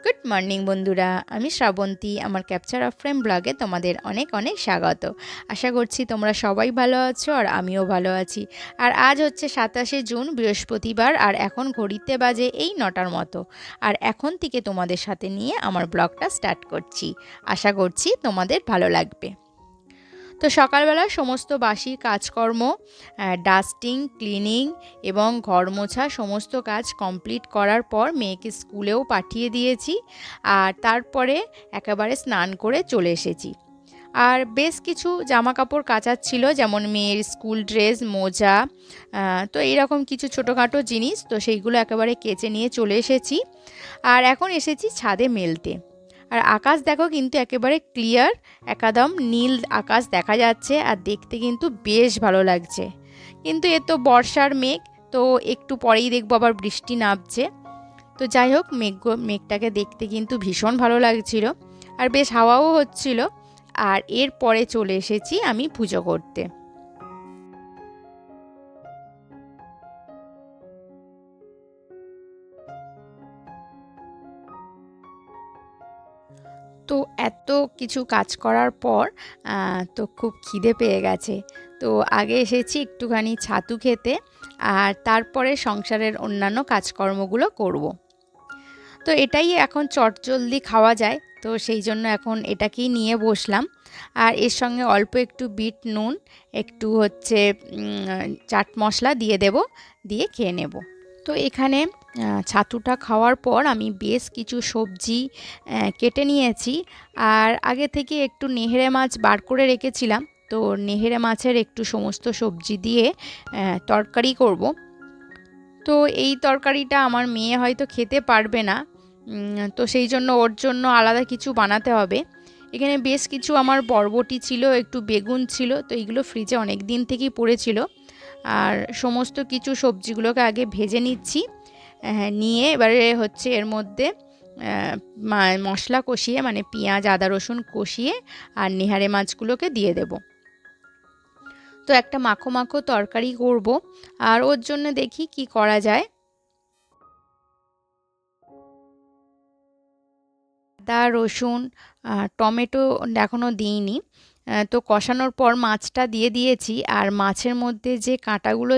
Good morning বন্ধুরা, আমি শ্রাবন্তী। আমার ক্যাপচার অফ ফ্রেম ব্লগে তোমাদের অনেক অনেক স্বাগত। আশা করছি তোমরা সবাই ভালো আছো আর আমিও ভালো আছি। আর আজ হচ্ছে 27 জুন, বৃহস্পতিবার, আর এখন ঘড়িতে বাজে এই 9টার মতো। আর এখন থেকে তোমাদের সাথে নিয়ে আমার ব্লগটা স্টার্ট করছি। আশা করছি তোমাদের ভালো লাগবে। তো সকালবেলা সমস্ত বাসি কাজকর্ম, ডাস্টিং, ক্লিনিং এবং ঘর মোছা সমস্ত কাজ কমপ্লিট করার পর মেয়েকে স্কুলেও পাঠিয়ে দিয়েছি। আর তারপরে একেবারে স্নান করে চলে এসেছি। আর বেশ কিছু জামা কাপড় কাচার ছিল, যেমন মেয়ের স্কুল ড্রেস, মোজা, তো এইরকম কিছু ছোটোখাটো জিনিস, তো সেইগুলো একেবারে কেচে নিয়ে চলে এসেছি। আর এখন এসেছি ছাদে মেলতে। আর আকাশ দেখো কিন্তু একেবারে ক্লিয়ার, একদম নীল আকাশ দেখা যাচ্ছে, আর দেখতে কিন্তু বেশ ভালো লাগছে। কিন্তু এ তো বর্ষার মেঘ, তো একটু পরেই দেখবো আবার বৃষ্টি নামছে। তো যাই হোক, মেঘটাকে দেখতে কিন্তু ভীষণ ভালো লাগছিল, আর বেশ হাওয়াও হচ্ছিল। আর এরপরে চলে এসেছি আমি পুজো করতে। তো এত কিছু কাজ করার পর তো খুব খিদে পেয়ে গেছে। তো আগে এসেছি একটুখানি ছাতু খেতে, আর তারপরে সংসারের অন্যান্য কাজকর্মগুলো করব। তো এটাই এখন চটজলদি খাওয়া যায়, তো সেই জন্য এখন এটাকেই নিয়ে বসলাম। আর এর সঙ্গে অল্প একটু বিট নুন, একটু হচ্ছে চাট মশলা দিয়ে দেব, দিয়ে খেয়ে নেব। তো এখানে ছাতুটা খাওয়ার পর আমি বেশ কিছু সবজি কেটে নিয়েছি। আর আগে থেকে একটু নেহেরে মাছ বার করে রেখেছিলাম, তো নেহেরে মাছের একটু সমস্ত সবজি দিয়ে তরকারি করব। তো এই তরকারিটা আমার মেয়ে হয়তো খেতে পারবে না, তো সেই জন্য ওর জন্য আলাদা কিছু বানাতে হবে। এখানে বেশ কিছু আমার বরবটি ছিল, একটু বেগুন ছিল, তো এইগুলো ফ্রিজে অনেক দিন থেকেই পড়েছিল। আর সমস্ত কিছু সবজিগুলোকে আগে ভেজে নিচ্ছি। হ্যাঁ, নিয়ে এবারে হচ্ছে এর মধ্যে মশলা কষিয়ে, মানে পেঁয়াজ আদা রসুন কষিয়ে আর নেহারে মাছগুলোকে দিয়ে দেব। তো একটা মাখো মাখো তরকারি করব, আর ওর জন্য দেখি কি করা যায়। আদা রসুন টমেটো এখনও দিইনি। তো কষানোর পর মাছটা দিয়ে দিয়েছি, আর মাছের মধ্যে যে কাঁটাগুলো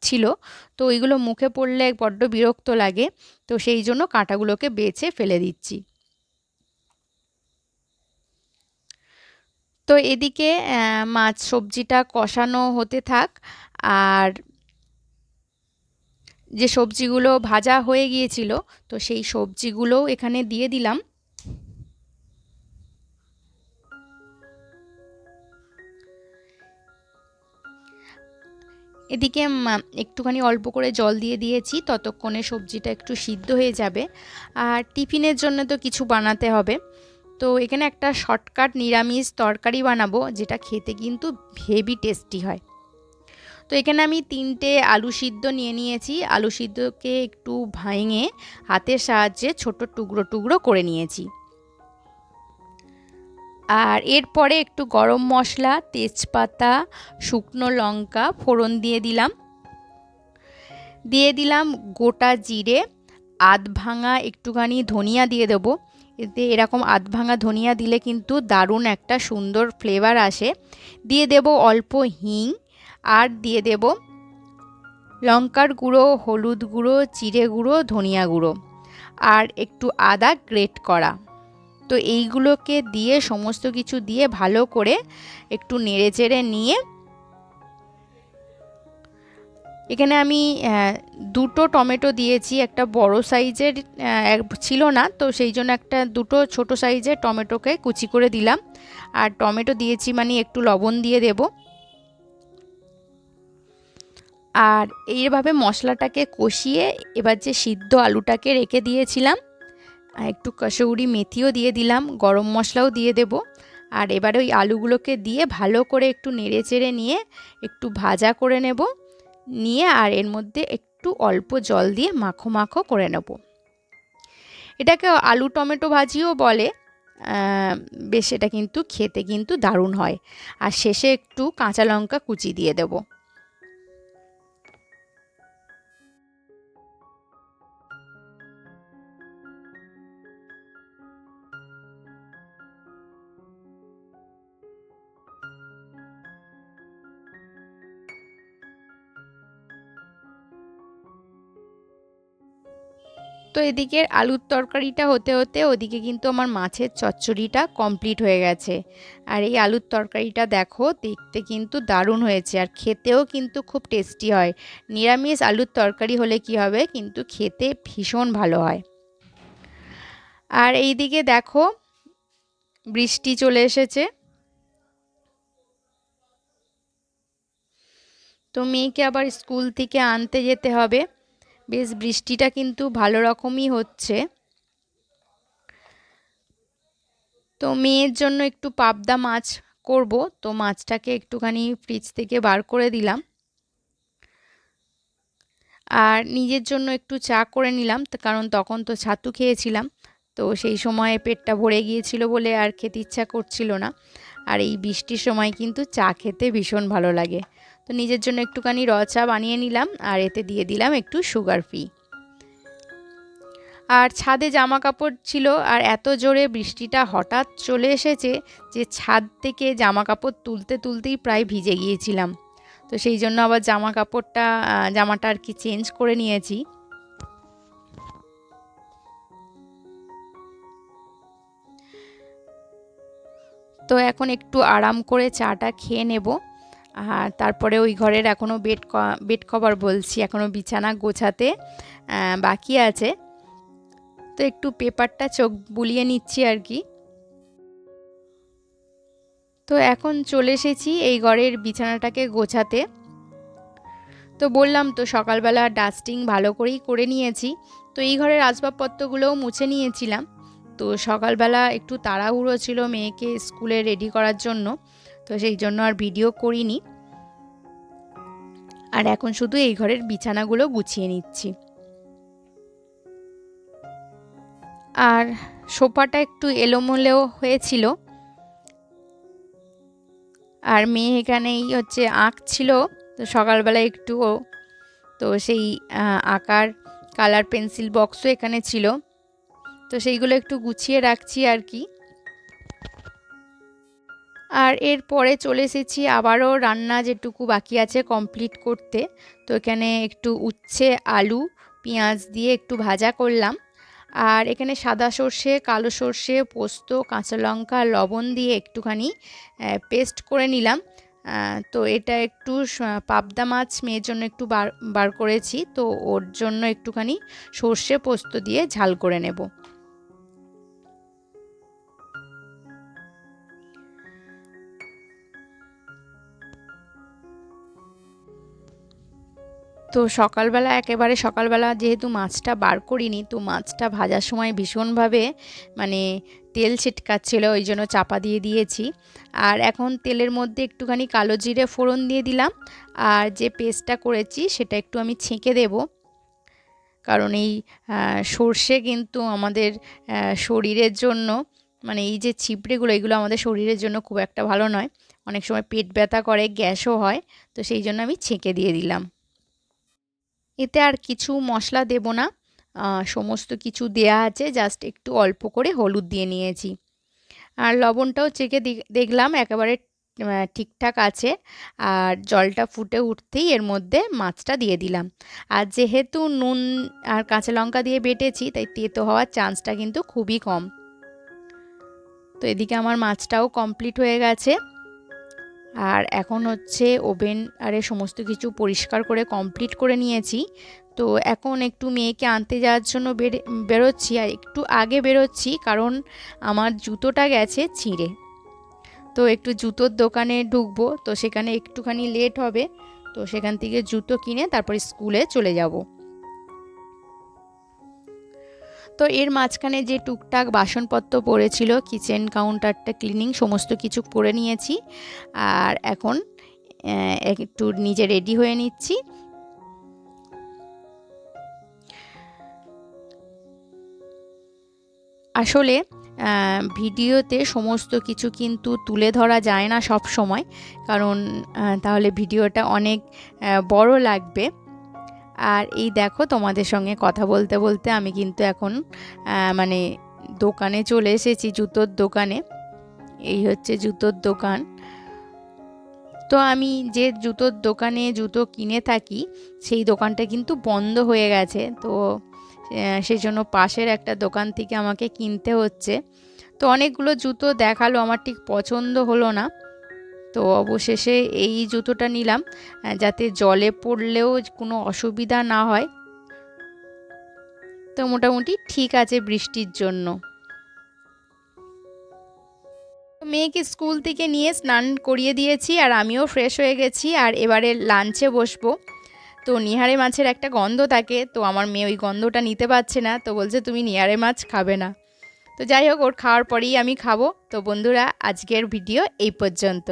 ছিল, তো ওইগুলো মুখে পড়লে বড্ড বিরক্ত লাগে, তো সেই জন্য কাঁটাগুলোকে বেছে ফেলে দিচ্ছি। তো এদিকে মাছ সবজিটা কষানো হতে থাক। আর যে সবজিগুলো ভাজা হয়ে গিয়েছিল, তো সেই সবজিগুলোও এখানে দিয়ে দিলাম। এদিকে একটুখানি অল্প করে জল দিয়ে দিয়েছি, ততক্ষণে সবজিটা একটু সিদ্ধ হয়ে যাবে। আর টিফিনের জন্য তো কিছু বানাতে হবে। তো এখানে একটা শর্টকাট নিরামিষ তরকারি বানাবো, যেটা খেতে কিন্তু হেভি টেস্টি হয়। তো এখানে আমি 3টে আলু সিদ্ধ নিয়ে নিয়েছি। আলু সিদ্ধকে একটু ভেঙে হাতের সাহায্যে ছোট টুকরো টুকরো করে নিয়েছি। আর এরপরে একটু গরম মশলা, তেজপাতা, শুকনো লঙ্কা ফোড়ন দিয়ে দিলাম। দিয়ে দিলাম গোটা জিরে, আধ ভাঙা একটুখানি ধনিয়া দিয়ে দেবো। এতে এরকম আধ ভাঙা ধনিয়া দিলে কিন্তু দারুণ একটা সুন্দর ফ্লেভার আসে। দিয়ে দেব অল্প হিং, আর দিয়ে দেব লঙ্কার গুঁড়ো, হলুদ গুঁড়ো, জিরে গুঁড়ো, ধনিয়া গুঁড়ো, আর একটু আদা গ্রেট করা। তো এইগুলোকে দিয়ে সমস্ত কিছু দিয়ে ভালো করে একটু নেড়ে চেড়ে নিয়ে, এখানে আমি দুটো টমেটো দিয়েছি। একটা বড় সাইজের ছিল না, তো সেই জন্য দুটো ছোট সাইজের টমেটোকে কুচি করে দিলাম। আর টমেটো দিয়েছি মানে একটু লবণ দিয়ে দেব। আর এইভাবে মশলাটাকে কষিয়ে এবার যে সিদ্ধ আলুটাকে রেখে দিয়েছিলাম, একটু কসুরি মেথিও দিয়ে দিলাম, গরম মশলাও দিয়ে দেব। আর এবারে ওই আলুগুলোকে দিয়ে ভালো করে একটু নেড়ে চেড়ে নিয়ে একটু ভাজা করে নেব। নিয়ে আর এর মধ্যে একটু অল্প জল দিয়ে মাখো মাখো করে নেব। এটাকে আলু টমেটো ভাজিও বলে। বেশ, এটা কিন্তু খেতে কিন্তু দারুণ হয়। আর শেষে একটু কাঁচা লঙ্কা কুচি দিয়ে দেব। তো এদিকে আলুর তরকারিটা হতে হতে ওদিকে কিন্তু আমার মাছের চচ্চড়িটা কমপ্লিট হয়ে গেছে। আর এই আলুর তরকারিটা দেখো দেখতে কিন্তু দারুণ হয়েছে, আর খেতেও কিন্তু খুব টেস্টি হয়। নিরামিষ আলুর তরকারি হলে কি হবে, কিন্তু খেতে ভীষণ ভালো হয়। আর এইদিকে দেখো বৃষ্টি চলে এসেছে। তো মেয়েকে আবার স্কুল থেকে আনতে যেতে হবে। বেশ বৃষ্টিটা কিন্তু ভালো রকমই হচ্ছে। তো মেয়ের জন্য একটু পাবদা মাছ করব, তো মাছটাকে একটুখানি ফ্রিজ থেকে বার করে দিলাম। আর নিজের জন্য একটু চা করে নিলাম, কারণ তখন তো ছাতু খেয়েছিলাম, তো সেই সময় পেটটা ভরে গিয়েছিল বলে আর খেতে ইচ্ছা করছিল না। আর এই বৃষ্টির সময় কিন্তু চা খেতে ভীষণ ভালো লাগে। তো নিজের জন্য একটুখানি র চা বানিয়ে নিলাম, আর এতে দিয়ে দিলাম একটু সুগার ফ্রি। আর ছাদে জামা কাপড় ছিল, আর এত জোরে বৃষ্টিটা হঠাৎ চলে এসেছে যে ছাদ থেকে জামা কাপড় তুলতে তুলতেই প্রায় ভিজে গিয়েছিলাম। তো সেই জন্য আবার জামাটা আর কি চেঞ্জ করে নিয়েছি। তো এখন একটু আরাম করে চাটা খেয়ে নেব। আর তারপরে ওই ঘরের এখনও বেড কভার বলছি, এখনও বিছানা গোছাতে বাকি আছে। তো একটু পেপারটা চোখ বুলিয়ে নিচ্ছি আর কি। তো এখন চলে এসেছি এই ঘরের বিছানাটাকে গোছাতে। তো বললাম তো সকালবেলা ডাস্টিং ভালো করেই করে নিয়েছি। তো এই ঘরের আসবাবপত্রগুলোও মুছে নিয়েছিলাম। তো সকালবেলা একটু তাড়াহুড়ো ছিল মেয়েকে স্কুলে রেডি করার জন্য, তো সেই জন্য আর ভিডিও করিনি। আর এখন শুধু এই ঘরের বিছানাগুলো গুছিয়ে নিচ্ছি। আর সোফাটা একটু এলোমেলো হয়েছিল, আর মেয়ে এখানেই হচ্ছে আঁকছিল। তো সকালবেলা একটু তো সেই আঁকার কালার পেন্সিল বক্সও এখানে ছিল, তো সেইগুলো একটু গুছিয়ে রাখছি আর কি। আর এরপরে চলে এসেছি আবারও রান্না যেটুকু বাকি আছে কমপ্লিট করতে। তো এখানে একটু উচ্ছে আলু পেঁয়াজ দিয়ে একটু ভাজা করলাম। আর এখানে সাদা সর্ষে কালো সর্ষে পোস্ত কাঁচা লঙ্কা লবণ দিয়ে একটুখানি পেস্ট করে নিলাম। তো এটা একটু পাবদা মাছ মেয়ের জন্য একটু বার করেছি, তো ওর জন্য একটুখানি সর্ষে পোস্ত দিয়ে ঝাল করে নেব। তো একেবারে সকালবেলা যেহেতু মাছটা বার করিনি, তো মাছটা ভাজার সময় ভীষণভাবে মানে তেল ছিটকাচ্ছিল, ওই জন্য চাপা দিয়ে দিয়েছি। আর এখন তেলের মধ্যে একটুখানি কালো জিরে ফোড়ন দিয়ে দিলাম, আর যে পেস্টটা করেছি সেটা একটু আমি ছেঁকে দেব। কারণ এই সর্ষে কিন্তু আমাদের শরীরের জন্য, মানে এই যে ছিপড়েগুলো এগুলো আমাদের শরীরের জন্য খুব একটা ভালো নয়, অনেক সময় পেট ব্যথা করে গ্যাসও হয়। তো সেই জন্য আমি ছেঁকে দিয়ে দিলাম। এতে আর কিছু মশলা দেব না, সমস্ত কিছু দেয়া আছে, জাস্ট একটু অল্প করে হলুদ দিয়ে নিয়েছি। আর লবণটাও চেখে দেখলাম একেবারে ঠিকঠাক আছে। আর জলটা ফুটে উঠতেই এর মধ্যে মাছটা দিয়ে দিলাম। আর যেহেতু নুন আর কাঁচা লঙ্কা দিয়ে বেটেছি, তাই তেতো হওয়ার চান্সটা কিন্তু খুবই কম। তো এদিকে আমার মাছটাও কমপ্লিট হয়ে গেছে। আর এখন হচ্ছে ওভেন আরে সমস্ত কিছু পরিষ্কার করে কমপ্লিট করে নিয়েছি। তো এখন একটু মেয়েকে আনতে যাওয়ার জন্য বেরোচ্ছি, আর একটু আগে বেরোচ্ছি কারণ আমার জুতোটা গেছে ছিঁড়ে। তো একটু জুতোর দোকানে ঢুকবো, তো সেখানে একটুখানি লেট হবে। তো সেখান থেকে জুতো কিনে তারপর স্কুলে চলে যাব। তো এর মাঝখানে যে টুকটাক বাসনপত্র পড়েছিল কিচেন কাউন্টারটা ক্লিনিং সমস্ত কিছু করে নিয়েছি। আর এখন একটু নিজে রেডি হয়ে নিচ্ছি। আসলে ভিডিওতে সমস্ত কিছু কিন্তু তুলে ধরা যায় না সব সময়, কারণ তাহলে ভিডিওটা অনেক বড় লাগবে। আর এই দেখো তোমাদের সঙ্গে কথা বলতে বলতে আমি কিন্তু এখন মানে দোকানে চলে এসেছি, জুতোর দোকানে। এই হচ্ছে জুতোর দোকান। তো আমি যে জুতোর দোকানে জুতো কিনে থাকি সেই দোকানটা কিন্তু বন্ধ হয়ে গেছে। তো সেই জন্য পাশের একটা দোকান থেকে আমাকে কিনতে হচ্ছে। তো অনেকগুলো জুতো দেখালো, আমার ঠিক পছন্দ হলো না। তো অবশেষে এই জুতোটা নিলাম, যাতে জলে পড়লেও কোনো অসুবিধা না হয়। তো মোটামুটি ঠিক আছে বৃষ্টির জন্য। মেয়েকে স্কুল থেকে নিয়ে স্নান করিয়ে দিয়েছি আর আমিও ফ্রেশ হয়ে গেছি, আর এবারে লাঞ্চে বসবো। তো নিহারে মাছের একটা গন্ধ থাকে, তো আমার মেয়ে ওই গন্ধটা নিতে পারছে না, তো বলছে তুমি নিহারে মাছ খাবে না। তো যাই হোক, ওর খাওয়ার পরেই আমি খাবো। তো বন্ধুরা, আজকের ভিডিও এই পর্যন্ত।